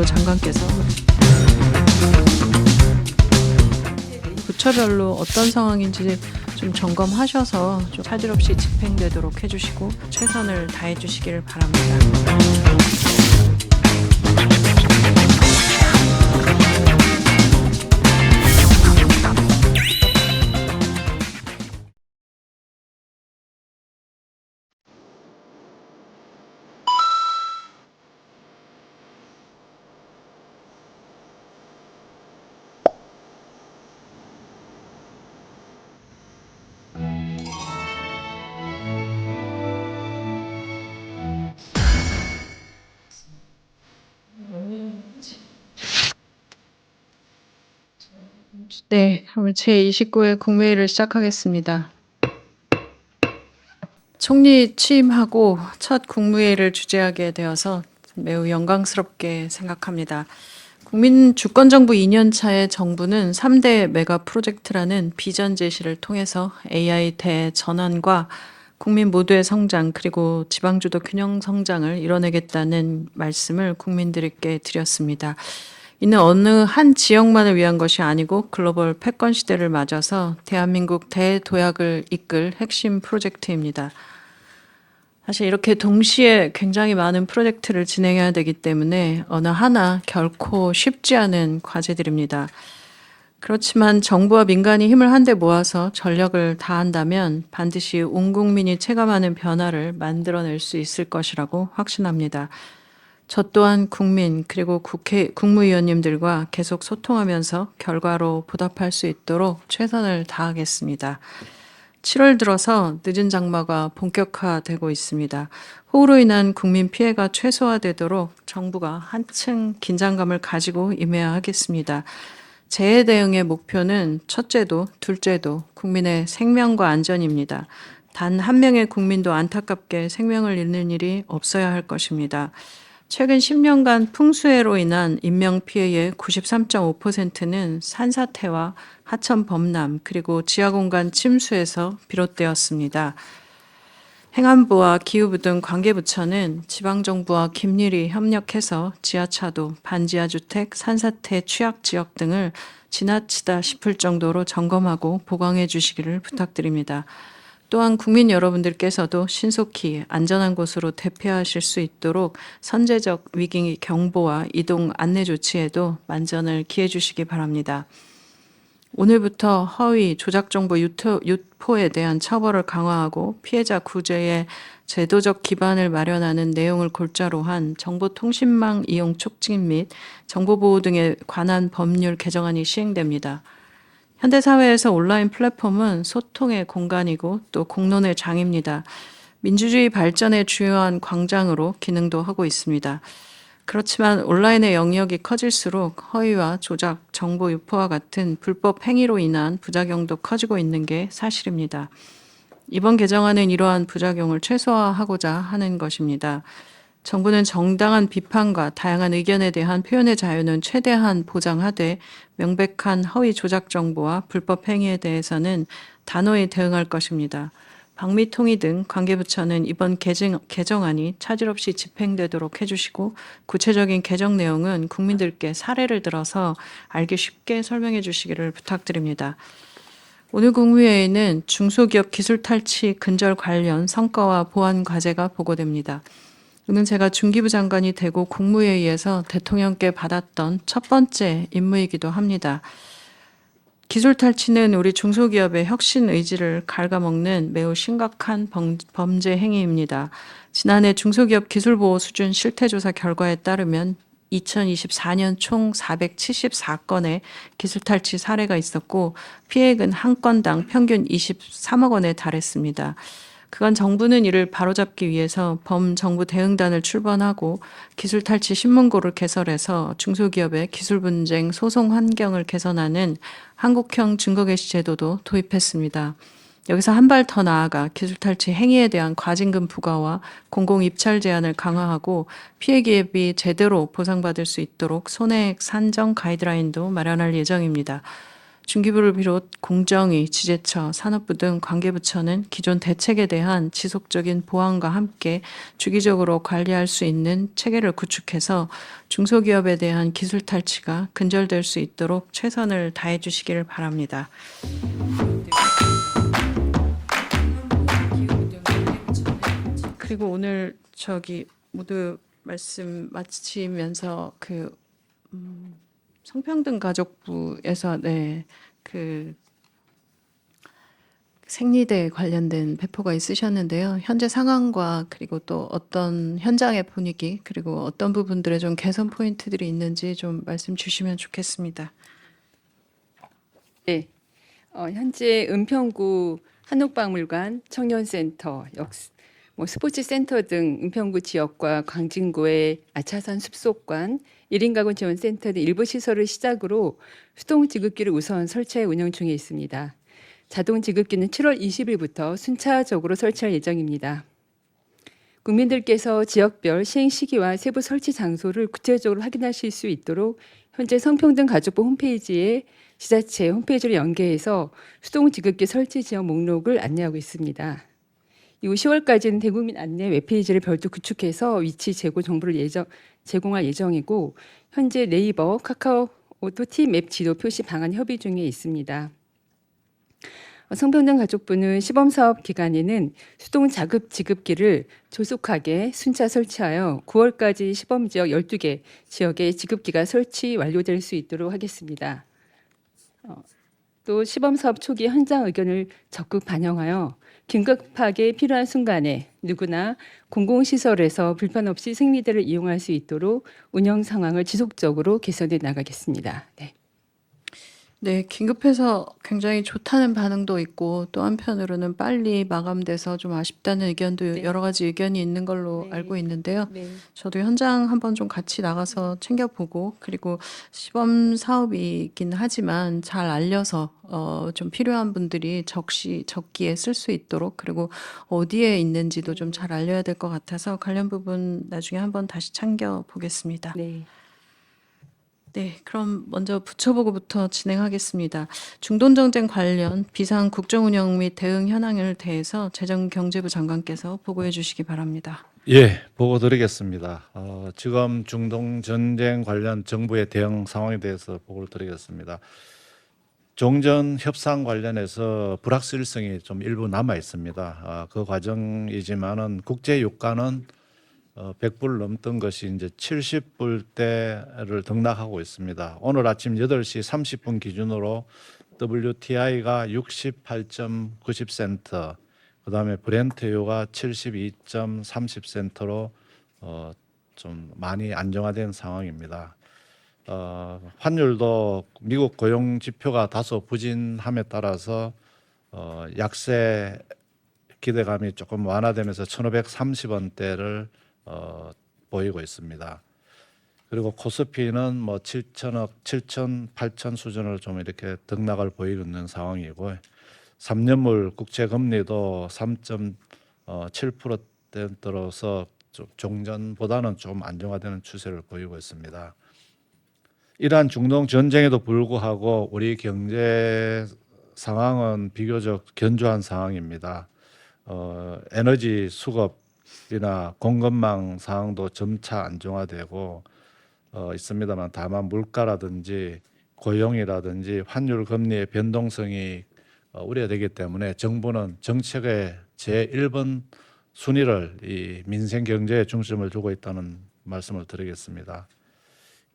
장관께서 부처별로 어떤 상황인지 좀 점검하셔서 좀 차질 없이 집행되도록 해주시고 최선을 다해 주시기를 바랍니다. 네, 그럼 제29회 국무회의를 시작하겠습니다. 총리 취임하고 첫 국무회의를 주재하게 되어서 매우 영광스럽게 생각합니다. 국민 주권정부 2년차의 정부는 3대 메가 프로젝트라는 비전 제시를 통해서 AI 대전환과 국민 모두의 성장 그리고 지방주도 균형 성장을 이뤄내겠다는 말씀을 국민들께 드렸습니다. 이는 어느 한 지역만을 위한 것이 아니고 글로벌 패권 시대를 맞아서 대한민국 대도약을 이끌 핵심 프로젝트입니다. 사실 이렇게 동시에 굉장히 많은 프로젝트를 진행해야 되기 때문에 어느 하나 결코 쉽지 않은 과제들입니다. 그렇지만 정부와 민간이 힘을 한데 모아서 전력을 다한다면 반드시 온 국민이 체감하는 변화를 만들어낼 수 있을 것이라고 확신합니다. 저 또한 국민 그리고 국무위원님들과 계속 소통하면서 결과로 보답할 수 있도록 최선을 다하겠습니다. 7월 들어서 늦은 장마가 본격화되고 있습니다. 호우로 인한 국민 피해가 최소화되도록 정부가 한층 긴장감을 가지고 임해야 하겠습니다. 재해 대응의 목표는 첫째도 둘째도 국민의 생명과 안전입니다. 단 한 명의 국민도 안타깝게 생명을 잃는 일이 없어야 할 것입니다. 최근 10년간 풍수해로 인한 인명피해의 93.5%는 산사태와 하천 범람 그리고 지하공간 침수에서 비롯되었습니다. 행안부와 기후부 등 관계부처는 지방정부와 긴밀히 협력해서 지하차도, 반지하주택, 산사태 취약지역 등을 지나치다 싶을 정도로 점검하고 보강해 주시기를 부탁드립니다. 또한 국민 여러분들께서도 신속히 안전한 곳으로 대피하실 수 있도록 선제적 위기 경보와 이동 안내 조치에도 만전을 기해 주시기 바랍니다. 오늘부터 허위 조작 정보 유포에 대한 처벌을 강화하고 피해자 구제에 제도적 기반을 마련하는 내용을 골자로 한 정보통신망 이용 촉진 및 정보보호 등에 관한 법률 개정안이 시행됩니다. 현대사회에서 온라인 플랫폼은 소통의 공간이고 또 공론의 장입니다. 민주주의 발전의 주요한 광장으로 기능도 하고 있습니다. 그렇지만 온라인의 영역이 커질수록 허위와 조작, 정보 유포와 같은 불법 행위로 인한 부작용도 커지고 있는 게 사실입니다. 이번 개정안은 이러한 부작용을 최소화하고자 하는 것입니다. 정부는 정당한 비판과 다양한 의견에 대한 표현의 자유는 최대한 보장하되 명백한 허위 조작 정보와 불법 행위에 대해서는 단호히 대응할 것입니다. 방미통위 등 관계부처는 이번 개정안이 차질 없이 집행되도록 해주시고 구체적인 개정 내용은 국민들께 사례를 들어서 알기 쉽게 설명해 주시기를 부탁드립니다. 오늘 국무회의는 중소기업 기술 탈취 근절 관련 성과와 보완 과제가 보고됩니다. 오늘 제가 중기부 장관이 되고 국무회의에서 대통령께 받았던 첫 번째 임무이기도 합니다. 기술 탈취는 우리 중소기업의 혁신 의지를 갉아먹는 매우 심각한 범죄 행위입니다. 지난해 중소기업 기술보호 수준 실태조사 결과에 따르면 2024년 총 474건의 기술 탈취 사례가 있었고 피해액은 한 건당 평균 23억 원에 달했습니다. 그간 정부는 이를 바로잡기 위해서 범정부 대응단을 출범하고 기술 탈취 신문고를 개설해서 중소기업의 기술 분쟁 소송 환경을 개선하는 한국형 증거개시 제도도 도입했습니다. 여기서 한 발 더 나아가 기술 탈취 행위에 대한 과징금 부과와 공공 입찰 제한을 강화하고 피해 기업이 제대로 보상받을 수 있도록 손해액 산정 가이드라인도 마련할 예정입니다. 중기부를 비롯 공정위, 지재처, 산업부 등 관계부처는 기존 대책에 대한 지속적인 보완과 함께 주기적으로 관리할 수 있는 체계를 구축해서 중소기업에 대한 기술 탈취가 근절될 수 있도록 최선을 다해 주시기를 바랍니다. 그리고 오늘 모두 말씀 마치면서 성평등 가족부에서 생리대 관련된 배포가 있으셨는데요. 현재 상황과 그리고 또 어떤 현장의 분위기 그리고 어떤 부분들에 좀 개선 포인트들이 있는지 좀 말씀 주시면 좋겠습니다. 네, 현재 은평구 한옥박물관, 청년센터, 스포츠센터 등 은평구 지역과 광진구의 아차산 숲속관, 1인 가구 지원센터 등 일부 시설을 시작으로 수동 지급기를 우선 설치해 운영 중에 있습니다. 자동 지급기는 7월 20일부터 순차적으로 설치할 예정입니다. 국민들께서 지역별 시행 시기와 세부 설치 장소를 구체적으로 확인하실 수 있도록 현재 성평등 가족부 홈페이지에 지자체 홈페이지를 연계해서 수동 지급기 설치 지역 목록을 안내하고 있습니다. 이후 10월까지는 대국민 안내 웹페이지를 별도 구축해서 위치 제공 정보를 제공할 예정이고 현재 네이버, 카카오 오토 맵 지도 표시 방안 협의 중에 있습니다. 성평등 가족부는 시범사업 기간에는 수동 자급 지급기를 조속하게 순차 설치하여 9월까지 시범지역 12개 지역에 지급기가 설치 완료될 수 있도록 하겠습니다. 또 시범사업 초기 현장 의견을 적극 반영하여 긴급하게 필요한 순간에 누구나 공공시설에서 불편 없이 생리대를 이용할 수 있도록 운영 상황을 지속적으로 개선해 나가겠습니다. 네, 긴급해서 굉장히 좋다는 반응도 있고 또 한편으로는 빨리 마감돼서 좀 아쉽다는 의견도 네. 여러 가지 의견이 있는 걸로 네. 알고 있는데요. 네. 저도 현장 한번 좀 같이 나가서 챙겨보고 그리고 시범 사업이긴 하지만 잘 알려서 좀 필요한 분들이 적기에 쓸 수 있도록 그리고 어디에 있는지도 좀 잘 알려야 될 것 같아서 관련 부분 나중에 한번 다시 챙겨보겠습니다. 네. 네, 그럼 먼저 부처보고부터 진행하겠습니다. 중돈정쟁 관련 비상 국정운영 및 대응 현황을 대해서 재정경제부 장관께서 보고해 주시기 바랍니다. 예, 보고 드리겠습니다. 지금 중동 전쟁 관련 정부의 대응 상황에 대해서 보고를 드리겠습니다. 종전 협상 관련해서 불확실성이 좀 일부 남아 있습니다. 그 과정이지만은 국제 유가는 100불 넘던 것이 이제 70불대를 등락하고 있습니다. 오늘 아침 8시 30분 기준으로 WTI가 68.90센트, 그다음에 브렌트유가 72.30센트로 좀 많이 안정화된 상황입니다. 환율도 미국 고용 지표가 다소 부진함에 따라서 약세 기대감이 조금 완화되면서 1,530원대를 보이고 있습니다. 그리고 코스피는 뭐 7천억, 7천, 8천 수준을 좀 이렇게 등락을 보이고 있는 상황이고 3년물 국채 금리도 3.7%대로서 종전보다는 좀 안정화되는 추세를 보이고 있습니다. 이러한 중동 전쟁에도 불구하고 우리 경제 상황은 비교적 견조한 상황입니다. 에너지 수급이나 공급망 상황도 점차 안정화되고 있습니다만 다만 물가라든지 고용이라든지 환율 금리의 변동성이 우려되기 때문에 정부는 정책의 제1번 순위를 이 민생 경제에 중점을 두고 있다는 말씀을 드리겠습니다.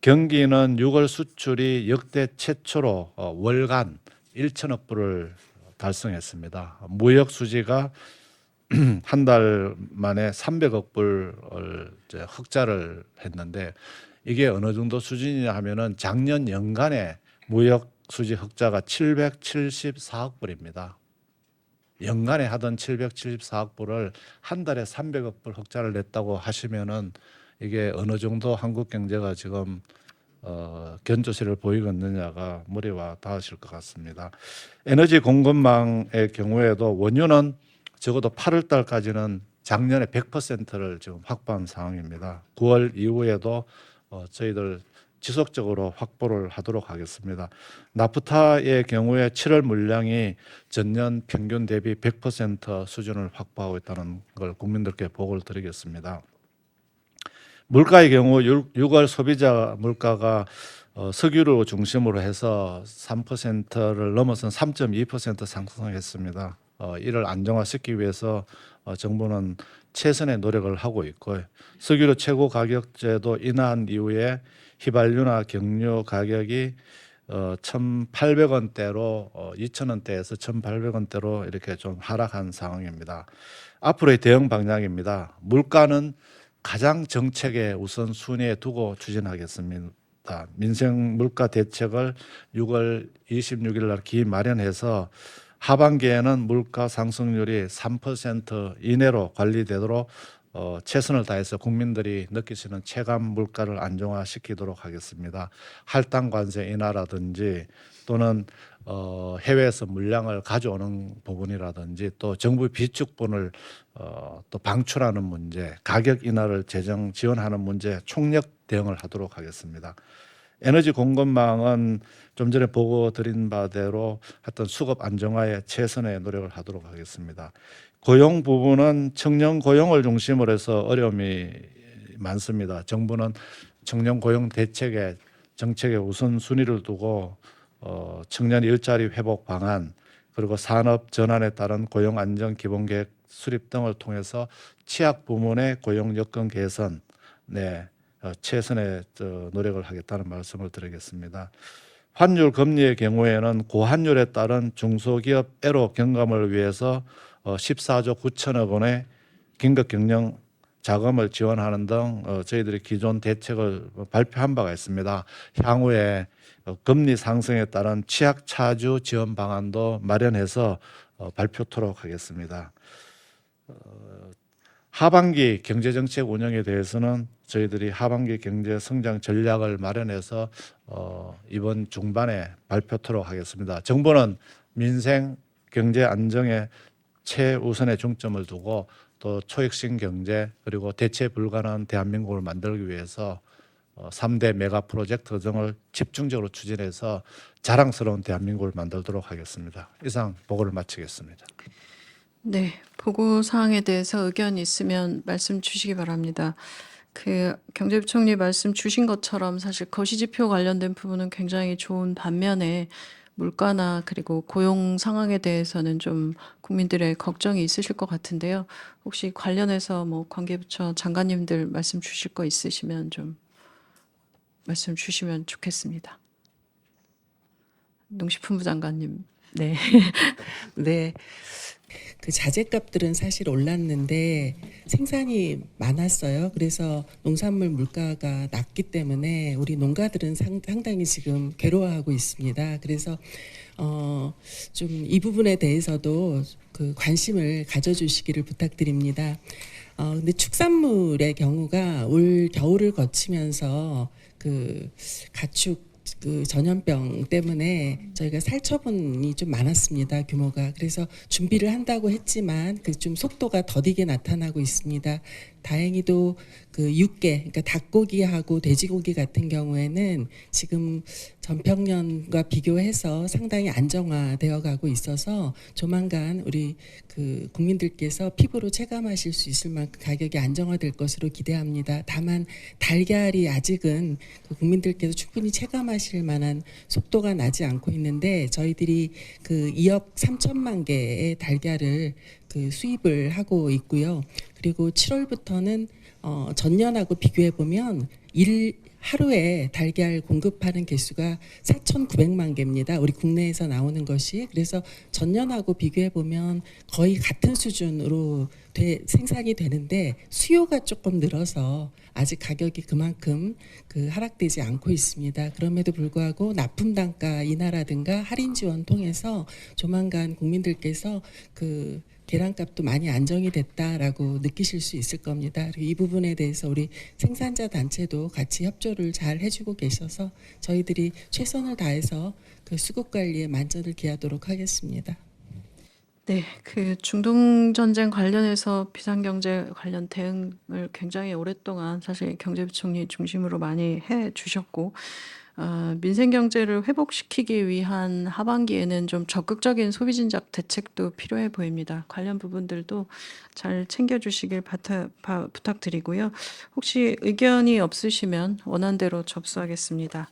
경기는 6월 수출이 역대 최초로 월간 1천억 불을 달성했습니다. 무역 수지가 한 달 만에 300억 불을 흑자를 했는데 이게 어느 정도 수준이냐 하면은 작년 연간에 무역 수지 흑자가 774억 불입니다. 연간에 하던 774억 불을 한 달에 300억 불 흑자를 냈다고 하시면은 이게 어느 정도 한국 경제가 지금 견조세를 보이고 있느냐가 머리와 닿으실 것 같습니다. 에너지 공급망의 경우에도 원유는 적어도 8월 달까지는 작년에 100%를 지금 확보한 상황입니다. 9월 이후에도 저희들 지속적으로 확보를 하도록 하겠습니다. 나프타의 경우에 7월 물량이 전년 평균 대비 100% 수준을 확보하고 있다는 걸 국민들께 보고를 드리겠습니다. 물가의 경우 6월 소비자 물가가 석유를 중심으로 해서 3%를 넘어선 3.2% 상승했습니다. 이를 안정화시키기 위해서 정부는 최선의 노력을 하고 있고 석유로 최고 가격제도 인하한 이후에 휘발유나 경유 가격이 1,800원대로 2,000원대에서 1,800원대로 이렇게 좀 하락한 상황입니다. 앞으로의 대응 방향입니다. 물가는 가장 정책의 우선순위에 두고 추진하겠습니다. 민생 물가 대책을 6월 26일 날 기일 마련해서 하반기에는 물가 상승률이 3% 이내로 관리되도록 최선을 다해서 국민들이 느끼시는 체감 물가를 안정화시키도록 하겠습니다. 할당 관세 인하라든지 또는 해외에서 물량을 가져오는 부분이라든지 또 정부 비축분을 또 방출하는 문제, 가격 인하를 재정 지원하는 문제 총력 대응을 하도록 하겠습니다. 에너지 공급망은 좀 전에 보고 드린 바대로 하여튼 수급 안정화에 최선의 노력을 하도록 하겠습니다. 고용 부분은 청년 고용을 중심으로 해서 어려움이 많습니다. 정부는 청년 고용 대책에 정책의 우선순위를 두고 청년 일자리 회복 방안 그리고 산업 전환에 따른 고용 안정 기본계획 수립 등을 통해서 취약 부문의 고용 여건 개선 최선의 노력을 하겠다는 말씀을 드리겠습니다. 환율 금리의 경우에는 고환율에 따른 중소기업 애로 경감을 위해서 14조 9천억 원의 긴급 경영 자금을 지원하는 등 저희들이 기존 대책을 발표한 바가 있습니다. 향후에 금리 상승에 따른 취약 차주 지원 방안도 마련해서 발표토록 하겠습니다. 하반기 경제정책 운영에 대해서는 저희들이 하반기 경제 성장 전략을 마련해서 이번 중반에 발표토록 하겠습니다. 정부는 민생 경제 안정에 최우선의 중점을 두고 또 초혁신 경제 그리고 대체 불가능한 대한민국을 만들기 위해서 3대 메가 프로젝트 등을 집중적으로 추진해서 자랑스러운 대한민국을 만들도록 하겠습니다. 이상 보고를 마치겠습니다. 네, 보고 사항에 대해서 의견 있으면 말씀 주시기 바랍니다. 경제부총리 말씀 주신 것처럼 사실 거시지표 관련된 부분은 굉장히 좋은 반면에 물가나 그리고 고용 상황에 대해서는 좀 국민들의 걱정이 있으실 것 같은데요. 혹시 관련해서 뭐 관계부처 장관님들 말씀 주실 거 있으시면 좀 말씀 주시면 좋겠습니다. 농식품부 장관님. 네. 네. 그 자재값들은 사실 올랐는데 생산이 많았어요. 그래서 농산물 물가가 낮기 때문에 우리 농가들은 상당히 지금 괴로워하고 있습니다. 그래서 좀 이 부분에 대해서도 그 관심을 가져주시기를 부탁드립니다. 근데 축산물의 경우가 올 겨울을 거치면서 그 가축 그 전염병 때문에 저희가 살처분이 좀 많았습니다. 규모가. 그래서 준비를 한다고 했지만 그 좀 속도가 더디게 나타나고 있습니다. 다행히도 그 육계, 그러니까 닭고기하고 돼지고기 같은 경우에는 지금 전평년과 비교해서 상당히 안정화되어 가고 있어서 조만간 우리 그 국민들께서 피부로 체감하실 수 있을 만큼 가격이 안정화될 것으로 기대합니다. 다만 달걀이 아직은 그 국민들께서 충분히 체감하실 만한 속도가 나지 않고 있는데 저희들이 그 2억 3천만 개의 달걀을 그 수입을 하고 있고요. 그리고 7월부터는 전년하고 비교해 보면 하루에 달걀 공급하는 개수가 4,900만 개입니다. 우리 국내에서 나오는 것이. 그래서 전년하고 비교해 보면 거의 같은 수준으로 생산이 되는데 수요가 조금 늘어서 아직 가격이 그만큼 그 하락되지 않고 있습니다. 그럼에도 불구하고 납품 단가 인하라든가 할인 지원 통해서 조만간 국민들께서 그 계란값도 많이 안정이 됐다라고 느끼실 수 있을 겁니다. 그리고 이 부분에 대해서 우리 생산자 단체도 같이 협조를 잘 해주고 계셔서 저희들이 최선을 다해서 그 수급 관리에 만전을 기하도록 하겠습니다. 네, 그 중동 전쟁 관련해서 비상경제 관련 대응을 굉장히 오랫동안 사실 경제부총리 중심으로 많이 해 주셨고, 민생 경제를 회복시키기 위한 하반기에는 좀 적극적인 소비 진작 대책도 필요해 보입니다. 관련 부분들도 잘 챙겨주시길 부탁드리고요. 혹시 의견이 없으시면 원안대로 접수하겠습니다.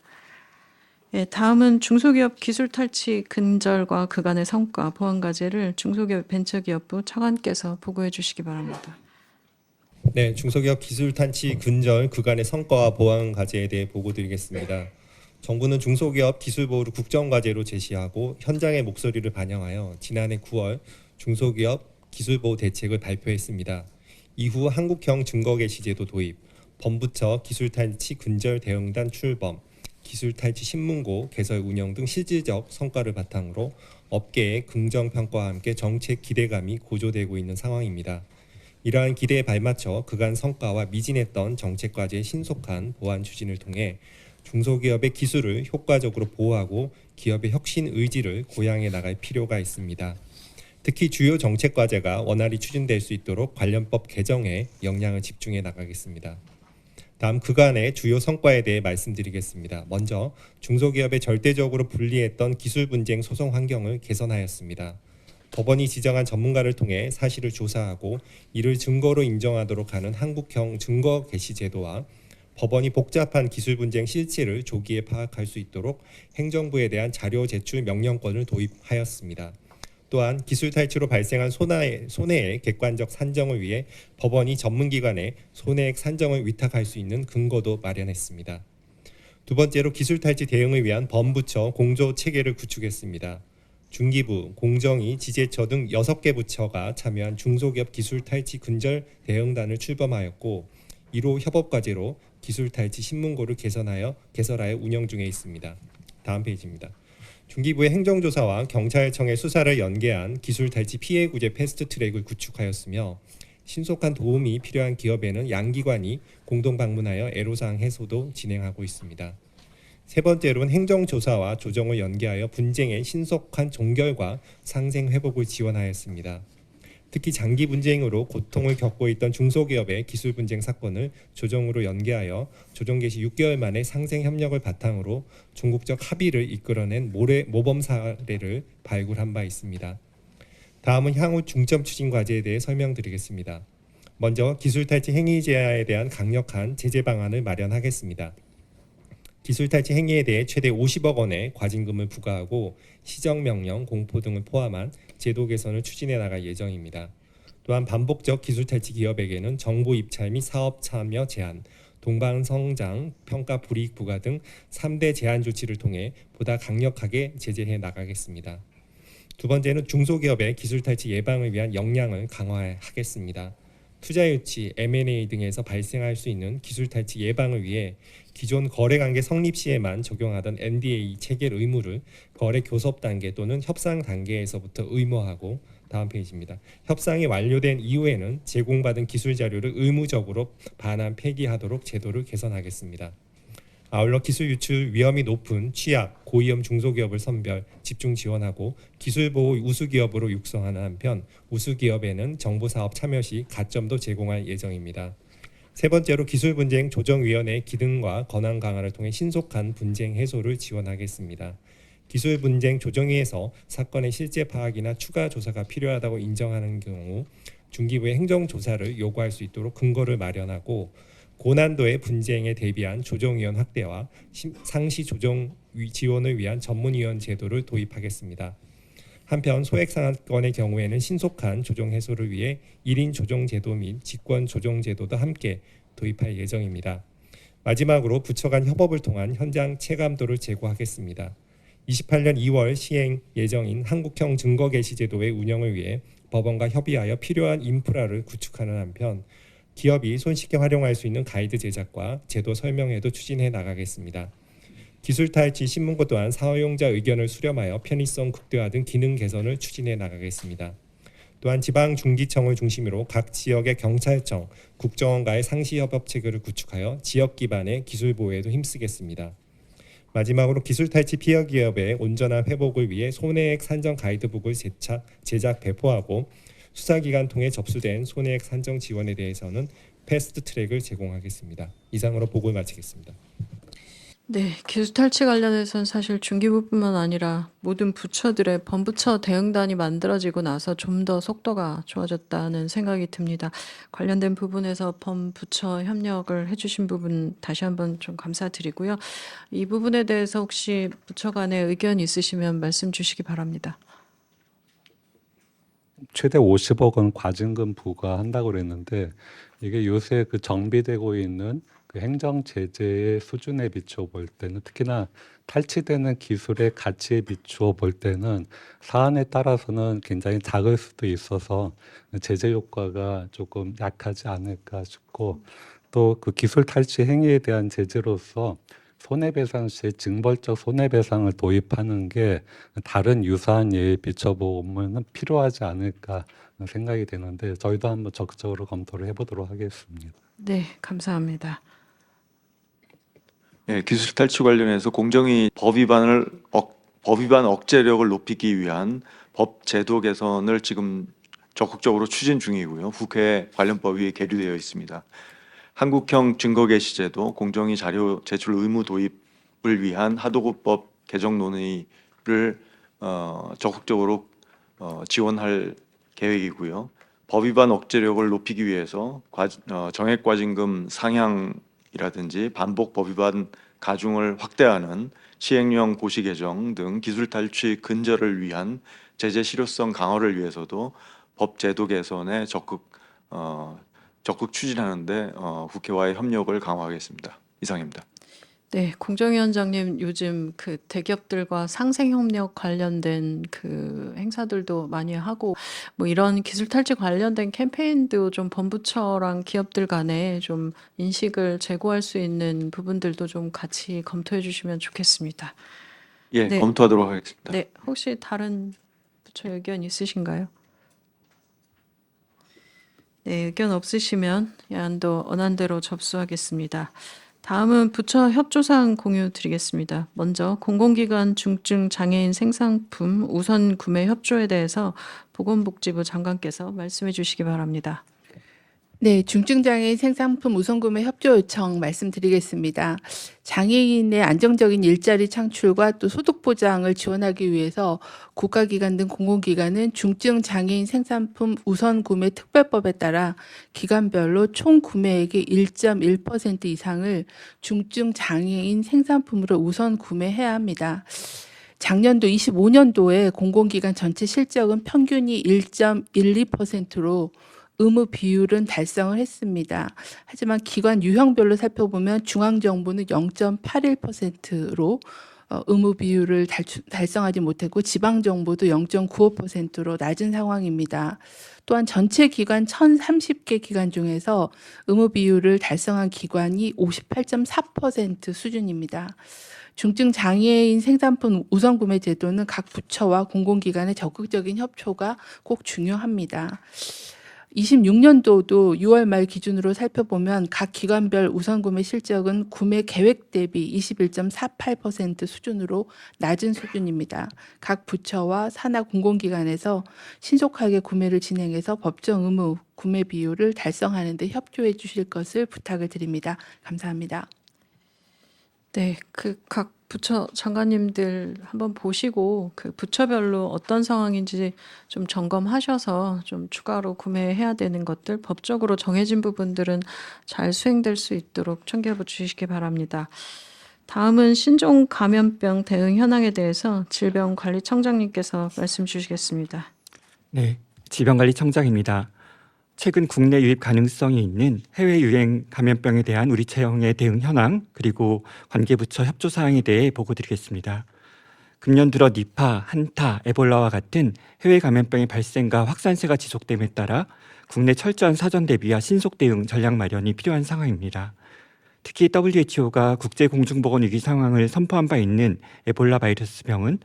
예, 다음은 중소기업 기술 탈취 근절과 그간의 성과 보완 과제를 중소기업 벤처기업부 차관께서 보고해 주시기 바랍니다. 네, 중소기업 기술 탄치 근절 그간의 성과와 보완 과제에 대해 보고드리겠습니다. 정부는 중소기업 기술 보호를 국정과제로 제시하고 현장의 목소리를 반영하여 지난해 9월 중소기업 기술 보호 대책을 발표했습니다. 이후 한국형 증거개시제도 도입, 범부처 기술 탈취 근절 대응단 출범, 기술 탈취 신문고 개설 운영 등 실질적 성과를 바탕으로 업계의 긍정 평가와 함께 정책 기대감이 고조되고 있는 상황입니다. 이러한 기대에 발맞춰 그간 성과와 미진했던 정책 과제의 신속한 보완 추진을 통해 중소기업의 기술을 효과적으로 보호하고 기업의 혁신 의지를 고양해 나갈 필요가 있습니다. 특히 주요 정책 과제가 원활히 추진될 수 있도록 관련법 개정에 역량을 집중해 나가겠습니다. 다음 그간의 주요 성과에 대해 말씀드리겠습니다. 먼저 중소기업에 절대적으로 불리했던 기술 분쟁 소송 환경을 개선하였습니다. 법원이 지정한 전문가를 통해 사실을 조사하고 이를 증거로 인정하도록 하는 한국형 증거 개시 제도와 법원이 복잡한 기술 분쟁 실체를 조기에 파악할 수 있도록 행정부에 대한 자료 제출 명령권을 도입하였습니다. 또한 기술 탈취로 발생한 손해의 객관적 산정을 위해 법원이 전문기관에 손해액 산정을 위탁할 수 있는 근거도 마련했습니다. 두 번째로 기술 탈취 대응을 위한 범부처 공조 체계를 구축했습니다. 중기부, 공정위, 지재처 등 6개 부처가 참여한 중소기업 기술 탈취 근절 대응단을 출범하였고 이로 협업과제로 기술 탈취 신문고를 개설하여 운영 중에 있습니다. 다음 페이지입니다. 중기부의 행정조사와 경찰청의 수사를 연계한 기술 탈취 피해 구제 패스트 트랙을 구축하였으며 신속한 도움이 필요한 기업에는 양기관이 공동 방문하여 애로사항 해소도 진행하고 있습니다. 세 번째로는 행정조사와 조정을 연계하여 분쟁의 신속한 종결과 상생 회복을 지원하였습니다. 특히 장기 분쟁으로 고통을 겪고 있던 중소기업의 기술 분쟁 사건을 조정으로 연계하여 조정 개시 6개월 만에 상생 협력을 바탕으로 종국적 합의를 이끌어낸 모범 사례를 발굴한 바 있습니다. 다음은 향후 중점 추진 과제에 대해 설명드리겠습니다. 먼저 기술 탈취 행위 제한에 대한 강력한 제재 방안을 마련하겠습니다. 기술 탈취 행위에 대해 최대 50억 원의 과징금을 부과하고 시정명령, 공포 등을 포함한 제도 개선을 추진해 나갈 예정입니다. 또한 반복적 기술 탈취 기업에게는 정보 입찰 및 사업 참여 제한, 동반 성장, 평가 불이익 부과 등 3대 제한 조치를 통해 보다 강력하게 제재해 나가겠습니다. 두 번째는 중소기업의 기술 탈취 예방을 위한 역량을 강화하겠습니다. 투자 유치, M&A 등에서 발생할 수 있는 기술 탈취 예방을 위해 기존 거래관계 성립 시에만 적용하던 NDA 체결 의무를 거래 교섭 단계 또는 협상 단계에서부터 의무화하고 다음 페이지입니다. 협상이 완료된 이후에는 제공받은 기술 자료를 의무적으로 반환 폐기하도록 제도를 개선하겠습니다. 아울러 기술 유출 위험이 높은 취약, 고위험 중소기업을 선별, 집중 지원하고 기술보호 우수기업으로 육성하는 한편 우수기업에는 정보사업 참여 시 가점도 제공할 예정입니다. 세 번째로 기술분쟁 조정위원회 기능과 권한 강화를 통해 신속한 분쟁 해소를 지원하겠습니다. 기술분쟁 조정위에서 사건의 실제 파악이나 추가 조사가 필요하다고 인정하는 경우 중기부의 행정조사를 요구할 수 있도록 근거를 마련하고 고난도의 분쟁에 대비한 조정위원 확대와 상시 조정 지원을 위한 전문위원 제도를 도입하겠습니다. 한편 소액 사건의 경우에는 신속한 조정 해소를 위해 1인 조정 제도 및 직권 조정 제도도 함께 도입할 예정입니다. 마지막으로 부처 간 협업을 통한 현장 체감도를 제고하겠습니다. 28년 2월 시행 예정인 한국형 증거 개시 제도의 운영을 위해 법원과 협의하여 필요한 인프라를 구축하는 한편 기업이 손쉽게 활용할 수 있는 가이드 제작과 제도 설명회도 추진해 나가겠습니다. 기술 탈취 신문고 또한 사용자 의견을 수렴하여 편의성 극대화 등 기능 개선을 추진해 나가겠습니다. 또한 지방중기청을 중심으로 각 지역의 경찰청, 국정원과의 상시 협업 체계를 구축하여 지역 기반의 기술 보호에도 힘쓰겠습니다. 마지막으로 기술탈취 피해 기업의 온전한 회복을 위해 손해액 산정 가이드북을 제작 배포하고 수사기관 통해 접수된 손해액 산정 지원에 대해서는 패스트 트랙을 제공하겠습니다. 이상으로 보고를 마치겠습니다. 네, 기술 탈취 관련해서는 사실 중기부뿐만 아니라 모든 부처들의 범부처 대응단이 만들어지고 나서 좀 더 속도가 좋아졌다는 생각이 듭니다. 관련된 부분에서 범부처 협력을 해주신 부분 다시 한번 좀 감사드리고요. 이 부분에 대해서 혹시 부처 간에 의견 있으시면 말씀 주시기 바랍니다. 최대 50억 원 과징금 부과한다고 그랬는데 이게 요새 그 정비되고 있는 그 행정 제재의 수준에 비추어 볼 때는 특히나 탈취되는 기술의 가치에 비추어 볼 때는 사안에 따라서는 굉장히 작을 수도 있어서 제재 효과가 조금 약하지 않을까 싶고 또 그 기술 탈취 행위에 대한 제재로서 손해배상 시에 징벌적 손해배상을 도입하는 게 다른 유사한 예에 비춰보면 필요하지 않을까 생각이 되는데 저희도 한번 적극적으로 검토를 해보도록 하겠습니다. 네, 감사합니다. 예, 기술 탈취 관련해서 공정위 법 위반 억제력을 높이기 위한 법 제도 개선을 지금 적극적으로 추진 중이고요. 국회 관련법이 계류되어 있습니다. 한국형 증거개시제도, 공정위 자료 제출 의무 도입을 위한 하도급법 개정 논의를 적극적으로 지원할 계획이고요. 법 위반 억제력을 높이기 위해서 정액과징금 상향이라든지 반복 법 위반 가중을 확대하는 시행령 고시 개정 등 기술 탈취 근절을 위한 제재 실효성 강화를 위해서도 법 제도 개선에 적극 추진하는데 국회와의 협력을 강화하겠습니다. 이상입니다. 네, 공정위원장님 요즘 그 대기업들과 상생협력 관련된 그 행사들도 많이 하고 뭐 이런 기술 탈취 관련된 캠페인도 좀 범부처랑 기업들 간에 좀 인식을 제고할 수 있는 부분들도 좀 같이 검토해 주시면 좋겠습니다. 예, 네. 검토하도록 하겠습니다. 네, 혹시 다른 부처 의견 있으신가요? 네, 의견 없으시면 야안도 언안대로 접수하겠습니다. 다음은 부처 협조사항 공유 드리겠습니다. 먼저 공공기관 중증 장애인 생산품 우선 구매 협조에 대해서 보건복지부 장관께서 말씀해 주시기 바랍니다. 네, 중증장애인 생산품 우선구매 협조 요청 말씀드리겠습니다. 장애인의 안정적인 일자리 창출과 또 소득 보장을 지원하기 위해서 국가기관 등 공공기관은 중증장애인 생산품 우선구매 특별법에 따라 기관별로 총 구매액의 1.1% 이상을 중증장애인 생산품으로 우선 구매해야 합니다. 작년도 25년도에 공공기관 전체 실적은 평균이 1.12%로 의무 비율은 달성을 했습니다. 하지만 기관 유형별로 살펴보면 중앙정부는 0.81%로 의무 비율을 달성하지 못했고 지방정부도 0.95%로 낮은 상황입니다. 또한 전체 기관 1,030개 기관 중에서 의무 비율을 달성한 기관이 58.4% 수준입니다. 중증 장애인 생산품 우선 구매 제도는 각 부처와 공공기관의 적극적인 협조가 꼭 중요합니다. 26년도도 6월 말 기준으로 살펴보면 각 기관별 우선 구매 실적은 구매 계획 대비 21.48% 수준으로 낮은 수준입니다. 각 부처와 산하 공공기관에서 신속하게 구매를 진행해서 법정 의무 구매 비율을 달성하는 데 협조해 주실 것을 부탁을 드립니다. 감사합니다. 네, 그 각 부처 장관님들 한번 보시고 그 부처별로 어떤 상황인지 좀 점검하셔서 좀 추가로 구매해야 되는 것들 법적으로 정해진 부분들은 잘 수행될 수 있도록 청결해 주시기 바랍니다. 다음은 신종 감염병 대응 현황에 대해서 질병관리청장님께서 말씀 주시겠습니다. 네, 질병관리청장입니다. 최근 국내 유입 가능성이 있는 해외 유행 감염병에 대한 우리 체형의 대응 현황 그리고 관계부처 협조 사항에 대해 보고드리겠습니다. 금년 들어 니파, 한타, 에볼라와 같은 해외 감염병의 발생과 확산세가 지속됨에 따라 국내 철저한 사전 대비와 신속 대응 전략 마련이 필요한 상황입니다. 특히 WHO가 국제공중보건 위기 상황을 선포한 바 있는 에볼라 바이러스 병은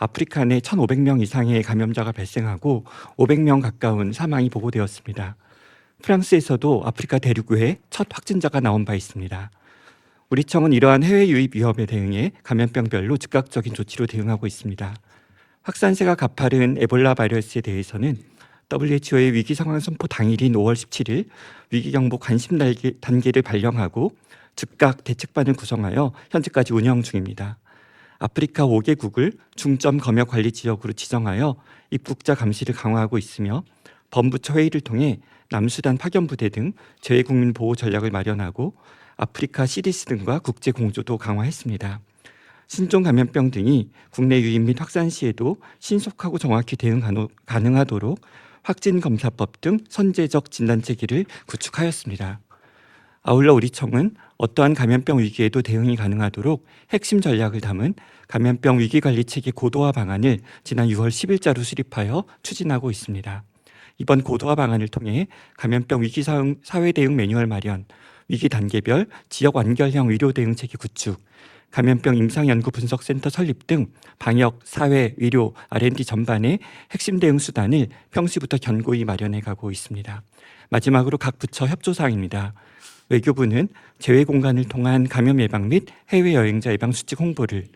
아프리카 내 1,500명 이상의 감염자가 발생하고 500명 가까운 사망이 보고되었습니다. 프랑스에서도 아프리카 대륙 외에 첫 확진자가 나온 바 있습니다. 우리 청은 이러한 해외 유입 위험에 대응해 감염병별로 즉각적인 조치로 대응하고 있습니다. 확산세가 가파른 에볼라 바이러스에 대해서는 WHO의 위기 상황 선포 당일인 5월 17일 위기경보 관심 단계를 발령하고 즉각 대책반을 구성하여 현재까지 운영 중입니다. 아프리카 5개국을 중점 검역 관리 지역으로 지정하여 입국자 감시를 강화하고 있으며 범부처 회의를 통해 남수단 파견부대 등 재외국민 보호 전략을 마련하고 아프리카 CDC 등과 국제 공조도 강화했습니다. 신종 감염병 등이 국내 유입 및 확산 시에도 신속하고 정확히 대응 가능하도록 확진 검사법 등 선제적 진단 체계를 구축하였습니다. 아울러 우리 청은 어떠한 감염병 위기에도 대응이 가능하도록 핵심 전략을 담은 감염병 위기관리 체계 고도화 방안을 지난 6월 10일자로 수립하여 추진하고 있습니다. 이번 고도화 방안을 통해 감염병 위기 사회 대응 매뉴얼 마련, 위기 단계별 지역 완결형 의료 대응 체계 구축, 감염병 임상연구 분석센터 설립 등 방역, 사회, 의료, R&D 전반의 핵심 대응 수단을 평시부터 견고히 마련해 가고 있습니다. 마지막으로 각 부처 협조사항입니다. 외교부는 재외 공간을 통한 감염 예방 및 해외 여행자 예방 수칙 홍보를,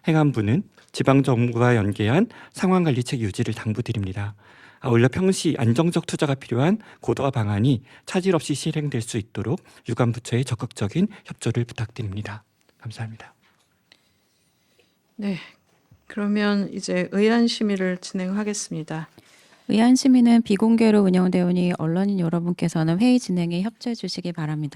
행안부는 지방정부와 연계한 상황관리책 유지를 당부드립니다. 아울러 평시 안정적 투자가 필요한 고도화 방안이 차질 없이 실행될 수 있도록 유관 부처의 적극적인 협조를 부탁드립니다. 감사합니다. 네. 그러면 이제 의안 심의를 진행하겠습니다. 의안 심의는 비공개로 운영되오니 언론인 여러분께서는 회의 진행에 협조해 주시기 바랍니다.